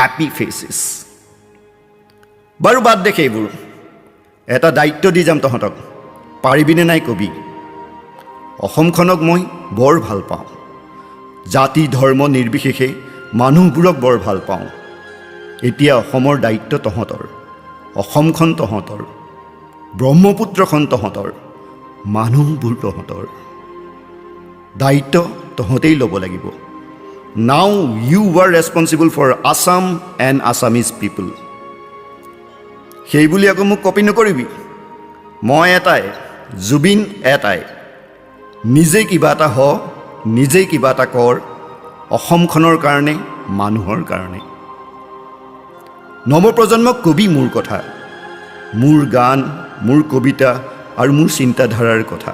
happy faces. বাৰু বাদ দেখে এইবোৰ, এটা দায়িত্ব দি যাম তহঁতক, পাৰিবিনে নাই কবি। অসমখনক মই বৰ ভাল পাওঁ, জাতি ধৰ্ম নিৰ্বিশেষে মানুহবোৰক বৰ ভাল পাওঁ। এতিয়া অসমৰ দায়িত্ব তহঁতৰ, অসমখন তহঁতৰ, ব্ৰহ্মপুত্ৰখন তহঁতৰ, মানুহবোৰ তহঁতৰ। দায়িত্ব তহঁতেই ল'ব লাগিব। Now you are responsible for Assam and Assamese people. সেই বুলি আকৌ মোক কপি নকৰিবি। মই এটাই, জুবিন এটাই। নিজেই কিবা এটা হ, নিজেই কিবা এটা কৰ, অসমখনৰ কাৰণে, মানুহৰ কাৰণে। নৱপ্ৰজন্মক কবি মোৰ কথা, মোৰ গান, মোৰ কবিতা আৰু মোৰ চিন্তাধাৰাৰ কথা।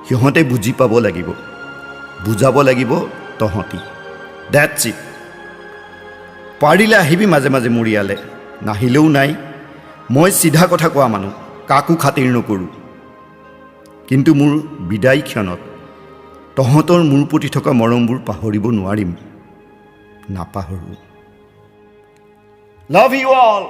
সিহঁতে বুজি পাব লাগিব, বুজাব লাগিব তহঁতি। That's it. পাৰিলে আহিবি মাজে মাজে মোৰ ইয়ালে, নাহিলেও নাই। মই চিধা কথা কোৱা মানুহ, কাকো খাতিৰ নকৰোঁ। কিন্তু মোৰ বিদায় ক্ষণত তহঁতৰ মোৰ প্ৰতি থকা মৰমবোৰ পাহৰিব নোৱাৰিম, নাপাহৰোঁ। Love you all.